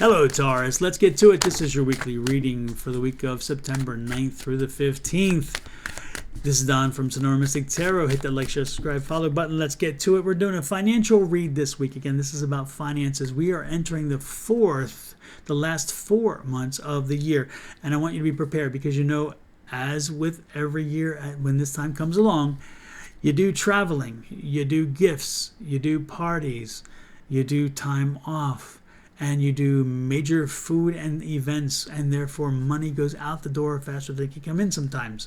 Hello, Taurus. Let's get to it. This is your weekly reading for the week of September 9th through the 15th. This is Don from Sonora Mystic Tarot. Hit that like, share, subscribe, follow button. Let's get to it. We're doing a financial read this week. Again, this is about finances. We are entering the last 4 months of the year. And I want you to be prepared because as with every year, when this time comes along, you do traveling, you do gifts, you do parties, you do time off, and you do major food and events, and therefore money goes out the door faster than it can come in sometimes.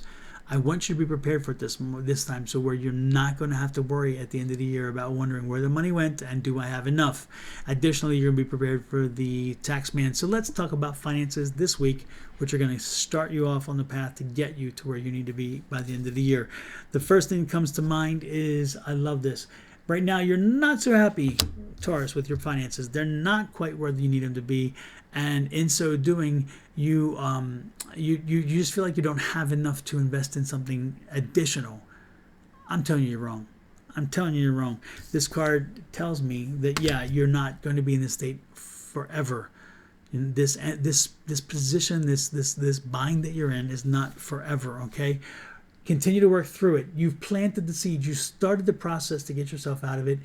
I want you to be prepared for this time, so where you're not going to have to worry at the end of the year about wondering where the money went and do I have enough. Additionally, you're going to be prepared for the tax man. So let's talk about finances this week, which are going to start you off on the path to get you to where you need to be by the end of the year. The first thing that comes to mind is, I love this. Right now, you're not so happy, Taurus, with your finances. They're not quite where you need them to be. And in so doing, you just feel like you don't have enough to invest in something additional. I'm telling you, you're wrong. I'm telling you, you're wrong. This card tells me that, yeah, you're not going to be in this state forever. This position, this bind that you're in is not forever, okay? Continue to work through it. You've planted the seed. You started the process to get yourself out of it.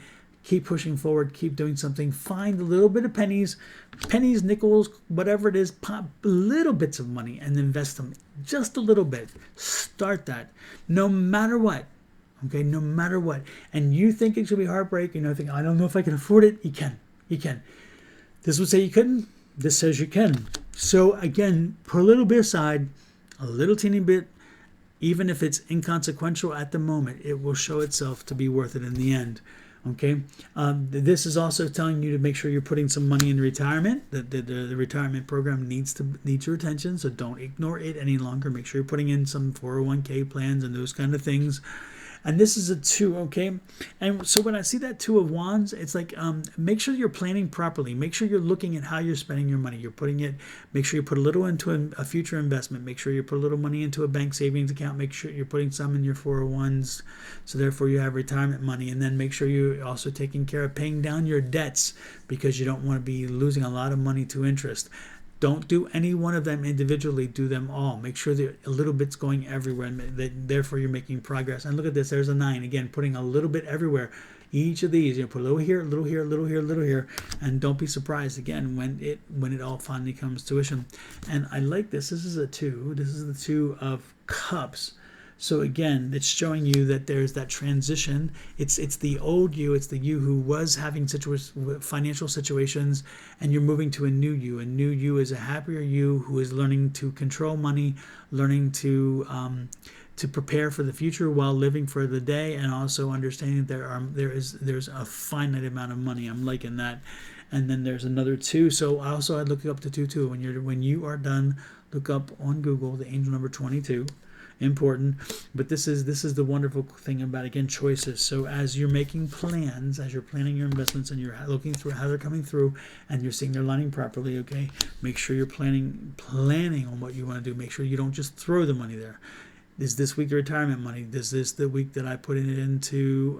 Keep pushing forward. Keep doing something. Find a little bit of pennies, nickels, whatever it is. Pop little bits of money and invest them. Just a little bit. Start that. No matter what. Okay, no matter what. And you think it should be heartbreak. Think, I don't know if I can afford it. You can. You can. This would say you couldn't. This says you can. So again, put a little bit aside, a little teeny bit. Even if it's inconsequential at the moment, it will show itself to be worth it in the end. Okay. This is also telling you to make sure you're putting some money in retirement. The retirement program needs your attention, so don't ignore it any longer. Make sure you're putting in some 401k plans and those kind of things. And this is a 2, okay? And so when I see that 2 of Wands, it's like make sure you're planning properly. Make sure you're looking at how you're spending your money. Make sure you put a little into a future investment. Make sure you put a little money into a bank savings account. Make sure you're putting some in your 401s, so therefore you have retirement money. And then make sure you're also taking care of paying down your debts because you don't want to be losing a lot of money to interest. Don't do any one of them individually. Do them all. Make sure that a little bit's going everywhere, and therefore you're making progress. And look at this. There's a 9. Again, putting a little bit everywhere. Each of these, put a little here, a little here, a little here, a little here. And don't be surprised, again, when it all finally comes to fruition. And I like this. This is a 2. This is the 2 of Cups. So again, it's showing you that there's that transition. It's the old you. It's the you who was having financial situations, and you're moving to a new you. A new you is a happier you who is learning to control money, learning to prepare for the future while living for the day, and also understanding there's a finite amount of money. I'm liking that. And then there's another 2. So also I'd look up to 2. When you are done, look up on Google the angel number 22. Important. But this is the wonderful thing about, again, choices. So as you're making plans, as you're planning your investments, and you're looking through how they're coming through, and you're seeing they're lining properly, okay, make sure you're planning on what you want to do. Make sure you don't just throw the money there. Is this week the retirement money? Is this the week that I put it into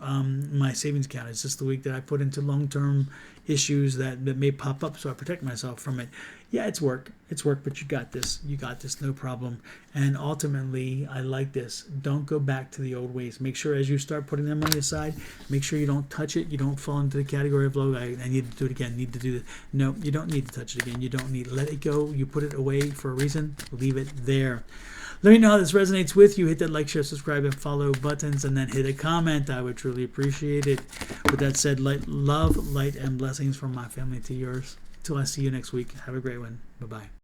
my savings account? Is this the week that I put into long-term issues that may pop up, so I protect myself from it? Yeah, it's work, but you got this. You got this, no problem. And ultimately, I like this. Don't go back to the old ways. Make sure as you start putting that money aside, make sure you don't touch it. You don't fall into the category of, I need to do it again, need to do this. No, you don't need to touch it again. You don't need, let it go. You put it away for a reason. Leave it there. Let me know how this resonates with you. Hit that like, share, subscribe, and follow buttons, and then hit a comment. I would truly appreciate it. With that said, love, light, and blessings from my family to yours. Till I see you next week. Have a great one. Bye-bye.